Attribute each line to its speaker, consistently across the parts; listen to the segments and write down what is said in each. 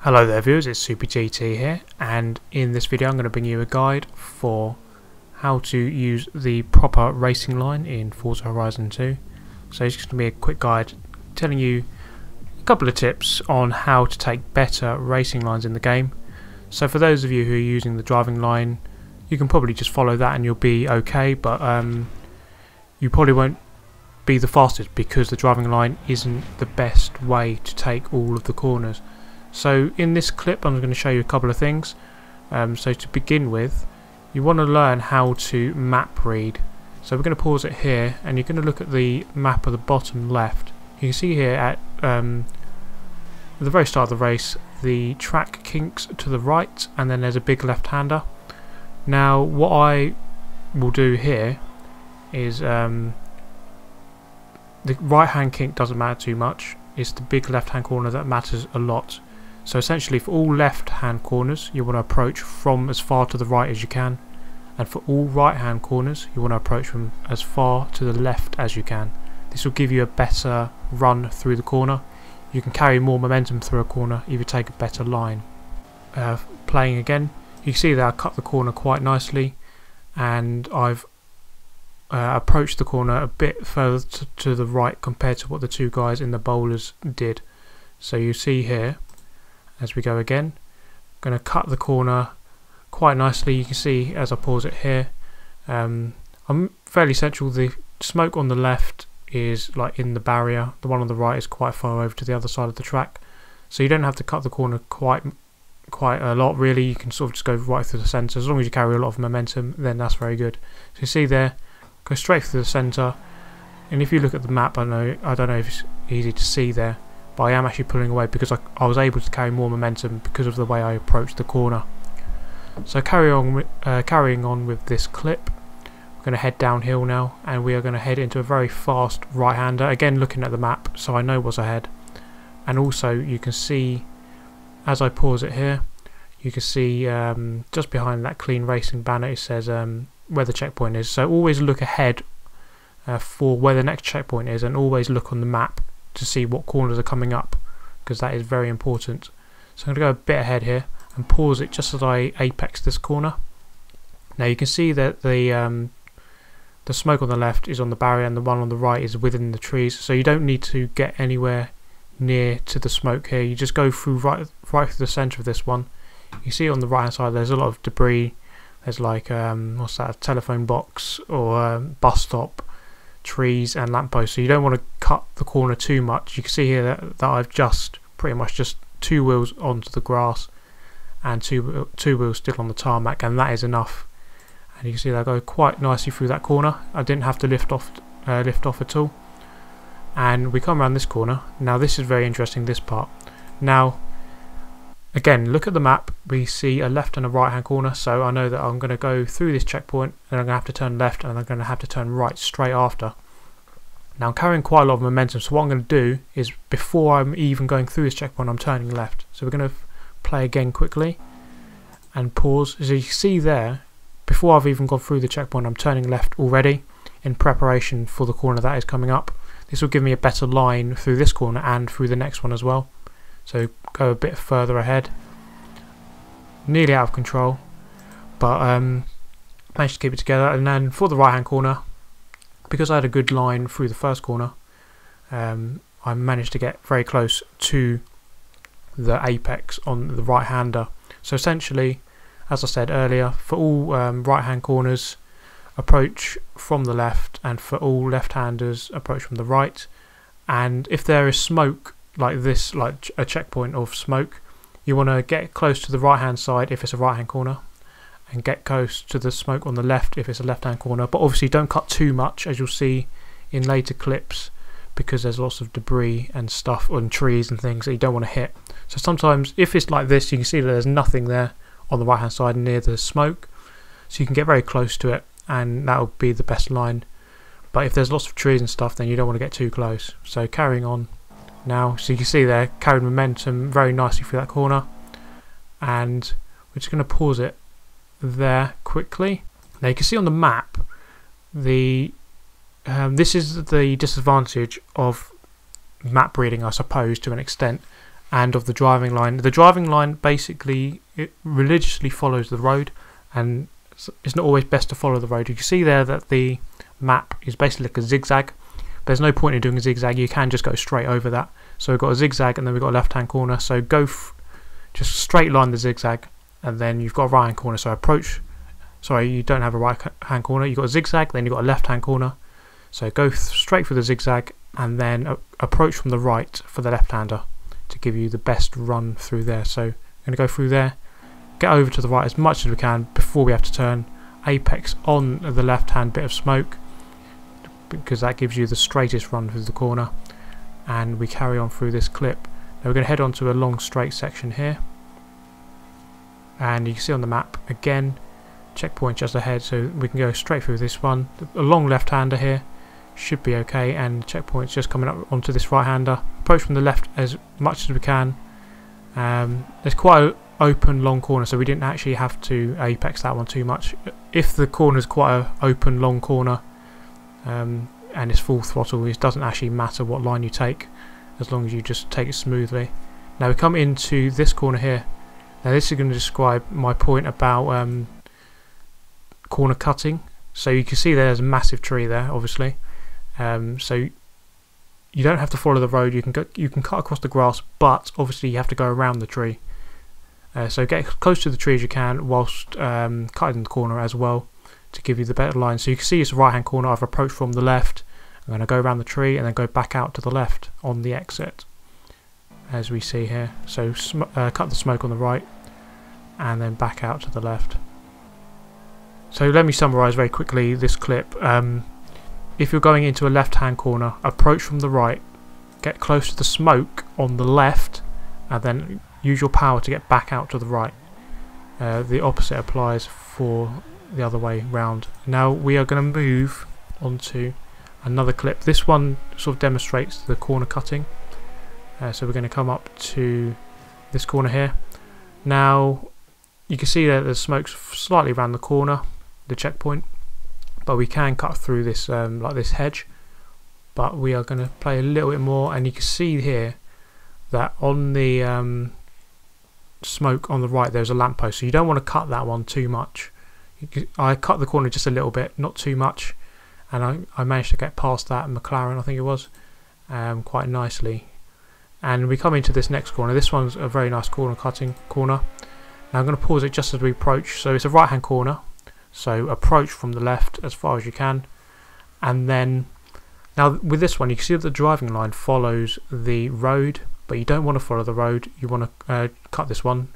Speaker 1: Hello there viewers, it's Super GT here, and in this video I'm going to bring you a guide for how to use the proper racing line in Forza Horizon 2. So it's going to be a quick guide telling you a couple of tips on how to take better racing lines in the game. So for those of you who are using the driving line, you can probably just follow that and you'll be okay, but you probably won't be the fastest because the driving line isn't the best way to take all of the corners. So in this clip I'm going to show you a couple of things. So to begin with, you want to learn how to map read. So we're going to pause it here and you're going to look at the map at the bottom left. You can see here at the very start of the race the track kinks to the right and then there's a big left-hander. Now what I will do here is the right hand kink doesn't matter too much, it's the big left hand corner that matters a lot. So essentially for all left hand corners you want to approach from as far to the right as you can, and for all right hand corners you want to approach from as far to the left as you can. This will give you a better run through the corner. You can carry more momentum through a corner if you take a better line. Playing again, you can see that I cut the corner quite nicely and I've approached the corner a bit further to the right compared to what the two guys in the bowlers did. So you see here, as we go again, I'm going to cut the corner quite nicely. You can see as I pause it here, I'm fairly central. The smoke on the left is like in the barrier, the one on the right is quite far over to the other side of the track, so you don't have to cut the corner quite a lot really. You can sort of just go right through the centre. As long as you carry a lot of momentum, then that's very good. So you see there, go straight through the centre, and if you look at the map, I don't know if it's easy to see there, but I am actually pulling away because I was able to carry more momentum because of the way I approached the corner. So carrying on with this clip, we're going to head downhill now and we are going to head into a very fast right-hander, again looking at the map so I know what's ahead. And also you can see as I pause it here, you can see just behind that clean racing banner it says where the checkpoint is. So always look ahead for where the next checkpoint is, and always look on the map to see what corners are coming up, because that is very important. So I'm going to go a bit ahead here and pause it just as I apex this corner. Now you can see that the smoke on the left is on the barrier and the one on the right is within the trees, so you don't need to get anywhere near to the smoke here. You just go through right through the centre of this one. You see on the right hand side there's a lot of debris. There's like what's that, a telephone box or bus stop, trees and lampposts, so you don't want to cut the corner too much. You can see here that I've just pretty much just two wheels onto the grass and two wheels still on the tarmac, and that is enough. And you can see that I go quite nicely through that corner. I didn't have to lift off at all. And we come around this corner. Now this is very interesting, this part. Now again, look at the map, we see a left and a right hand corner, so I know that I'm going to go through this checkpoint and I'm going to have to turn left and I'm going to have to turn right straight after. Now I'm carrying quite a lot of momentum, so what I'm going to do is before I'm even going through this checkpoint I'm turning left. So we're going to play again quickly and pause. So you can see there, before I've even gone through the checkpoint I'm turning left already in preparation for the corner that is coming up. This will give me a better line through this corner and through the next one as well. So go a bit further ahead. Nearly out of control, but managed to keep it together. And then for the right hand corner, because I had a good line through the first corner, I managed to get very close to the apex on the right hander. So essentially, as I said earlier, for all right hand corners approach from the left, and for all left handers approach from the right. And if there is smoke like this, like a checkpoint of smoke, you want to get close to the right hand side if it's a right hand corner, and get close to the smoke on the left if it's a left hand corner, but obviously don't cut too much, as you'll see in later clips, because there's lots of debris and stuff on trees and things that you don't want to hit. So sometimes if it's like this, you can see that there's nothing there on the right hand side near the smoke, so you can get very close to it and that'll be the best line. But if there's lots of trees and stuff, then you don't want to get too close. So carrying on now, so you can see there, carrying momentum very nicely through that corner, and we're just going to pause it there quickly. Now you can see on the map the this is the disadvantage of map reading, I suppose, to an extent. and of the driving line. The driving line basically it religiously follows the road, and it's not always best to follow the road. You can see there that the map is basically like a zigzag. There's no point in doing a zigzag, you can just go straight over that. So we've got a zigzag and then we've got a left hand corner, so just straight line the zigzag, and then you've got a right hand corner. So you don't have a right hand corner, you've got a zigzag, then you've got a left hand corner. So go straight through the zigzag and then approach from the right for the left hander to give you the best run through there. So I'm going to go through there, get over to the right as much as we can before we have to turn, apex on the left hand bit of smoke because that gives you the straightest run through the corner, and we carry on through this clip. Now we're going to head on to a long straight section here, and you can see on the map again checkpoint just ahead, so we can go straight through this one. A long left hander here should be okay, and checkpoint's just coming up onto this right hander. Approach from the left as much as we can. There's quite an open long corner, so we didn't actually have to apex that one too much. If the corner is quite an open long corner and it's full throttle, it doesn't actually matter what line you take as long as you just take it smoothly. Now we come into this corner here. Now this is going to describe my point about corner cutting. So you can see there's a massive tree there, obviously. So you don't have to follow the road. You can cut across the grass, but obviously you have to go around the tree. So get as close to the tree as you can whilst cutting the corner as well to give you the better line. So you can see it's a right hand corner. I've approached from the left. I'm going to go around the tree and then go back out to the left on the exit, as we see here. So cut the smoke on the right and then back out to the left. So let me summarise very quickly this clip. If you're going into a left hand corner, approach from the right, get close to the smoke on the left, and then use your power to get back out to the right. The opposite applies for the other way round. Now we are going to move on to another clip. This one sort of demonstrates the corner cutting. So we're going to come up to this corner here. Now you can see that the smoke's slightly around the corner, the checkpoint, but we can cut through this like this hedge. But we are going to play a little bit more, and you can see here that on the smoke on the right there's a lamppost, so you don't want to cut that one too much. I cut the corner just a little bit, not too much, and I managed to get past that McLaren, I think it was, quite nicely. And we come into this next corner. This one's a very nice corner cutting corner. Now I'm going to pause it just as we approach. So it's a right hand corner, so approach from the left as far as you can, and then now with this one you can see that the driving line follows the road, but you don't want to follow the road, you want to cut this one.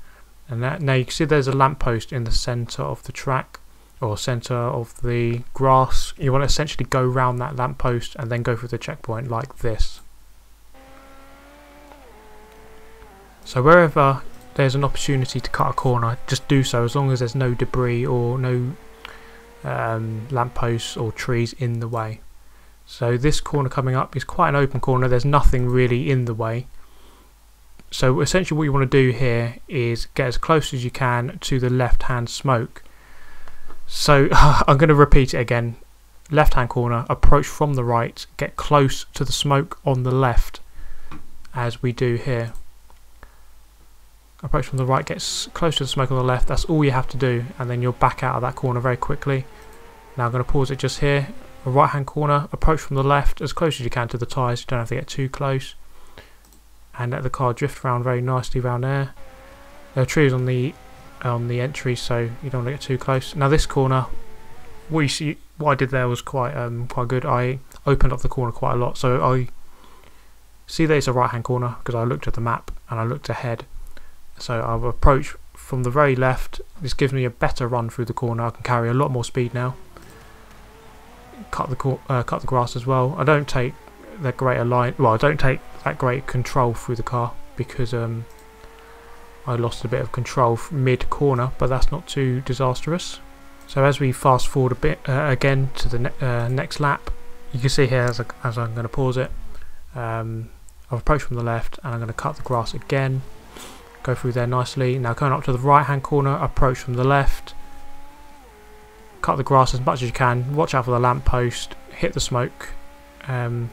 Speaker 1: And now you can see there's a lamppost in the centre of the track, or centre of the grass. You want to essentially go round that lamppost and then go through the checkpoint like this. So wherever there's an opportunity to cut a corner, just do so, as long as there's no debris or no lampposts or trees in the way. So this corner coming up is quite an open corner, there's nothing really in the way. So essentially what you want to do here is get as close as you can to the left hand smoke. So I'm going to repeat it again. Left hand corner, approach from the right, get close to the smoke on the left, as we do here. Approach from the right, get close to the smoke on the left, that's all you have to do, and then you're back out of that corner very quickly. Now I'm going to pause it just here. A right hand corner, approach from the left as close as you can to the tyres, you don't have to get too close, and let the car drift around very nicely around there. There are trees on the entry, so you don't want to get too close. Now this corner, what I did there was quite good. I opened up the corner quite a lot, so I see that it's a right hand corner because I looked at the map and I looked ahead. So I'll approach from the very left. This gives me a better run through the corner. I can carry a lot more speed now. Cut the grass as well. I don't take that great I don't take that great control through the car because I lost a bit of control mid corner, but that's not too disastrous. So as we fast forward a bit again to the next lap, you can see here as I'm going to pause it, I've approached from the left and I'm going to cut the grass again, go through there nicely. Now going up to the right hand corner, approach from the left, cut the grass as much as you can, watch out for the lamppost, hit the smoke, and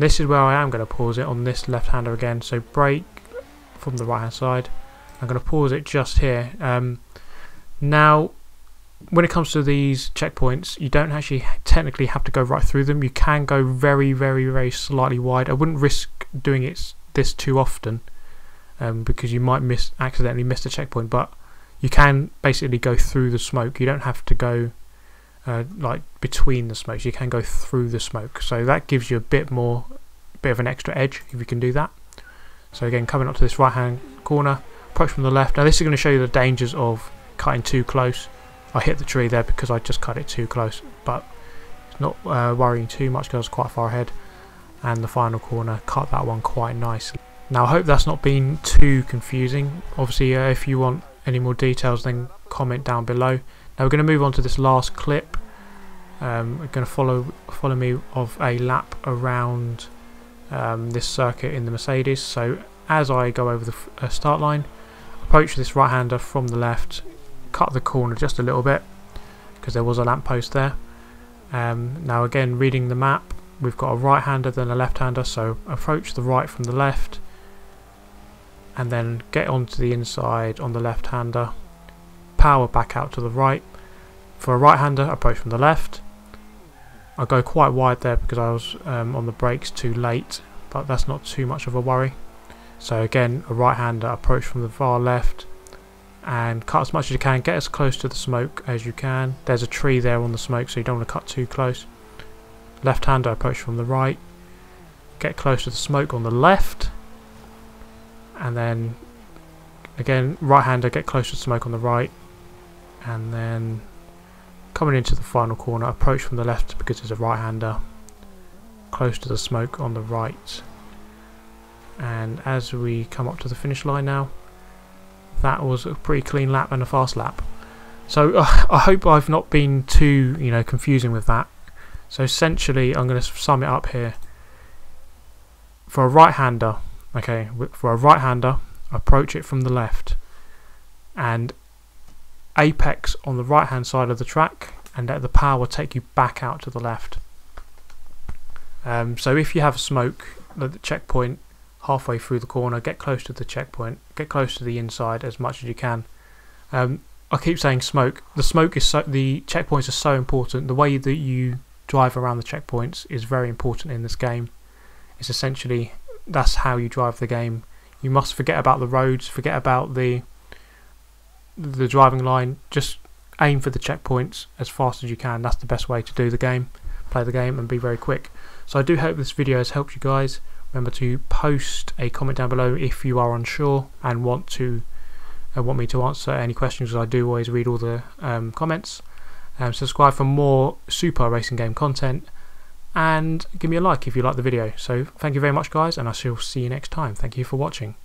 Speaker 1: this is where I am going to pause it on this left hander again. So brake, from the right hand side. I'm going to pause it just here. Now when it comes to these checkpoints, you don't actually technically have to go right through them. You can go very slightly wide. I wouldn't risk doing this too often, because you might accidentally miss the checkpoint, but you can basically go through the smoke. You don't have to go like between the smokes. You can go through the smoke, so that gives you a bit of an extra edge if you can do that. So again, coming up to this right hand corner, approach from the left. Now this is going to show you the dangers of cutting too close. I hit the tree there because I just cut it too close, but it's not worrying too much because I was quite far ahead. And the final corner, cut that one quite nicely. Now I hope that's not been too confusing. Obviously if you want any more details, then comment down below. Now we're going to move on to this last clip. We're going to follow me of a lap around this circuit in the Mercedes. So as I go over the start line, approach this right hander from the left, cut the corner just a little bit because there was a lamppost there. Now again, reading the map, we've got a right hander then a left hander, so approach the right from the left and then get onto the inside on the left hander, power back out to the right. For a right hander, approach from the left. I go quite wide there because I was on the brakes too late, but that's not too much of a worry. So again, a right hander, approach from the far left and cut as much as you can, get as close to the smoke as you can. There's a tree there on the smoke, so you don't want to cut too close. Left hander, approach from the right, get close to the smoke on the left, and then again right hander, get close to the smoke on the right, and then coming into the final corner, approach from the left because there's a right hander, close to the smoke on the right. And as we come up to the finish line now, that was a pretty clean lap and a fast lap. So I hope I've not been too confusing with that. So essentially I'm going to sum it up here. For a right hander, okay, for a right hander, approach it from the left and apex on the right hand side of the track and let the power take you back out to the left. So if you have a smoke at the checkpoint halfway through the corner, get close to the checkpoint, get close to the inside as much as you can. I keep saying smoke. The checkpoints are so important. The way that you drive around the checkpoints is very important in this game. It's essentially, that's how you drive the game. You must forget about the roads, forget about the driving line, just aim for the checkpoints as fast as you can. That's the best way to do the game, play the game and be very quick. So I do hope this video has helped you guys. Remember to post a comment down below if you are unsure and want me to answer any questions, because I do always read all the comments. Subscribe for more super racing game content and give me a like if you like the video. So thank you very much guys, and I shall see you next time. Thank you for watching.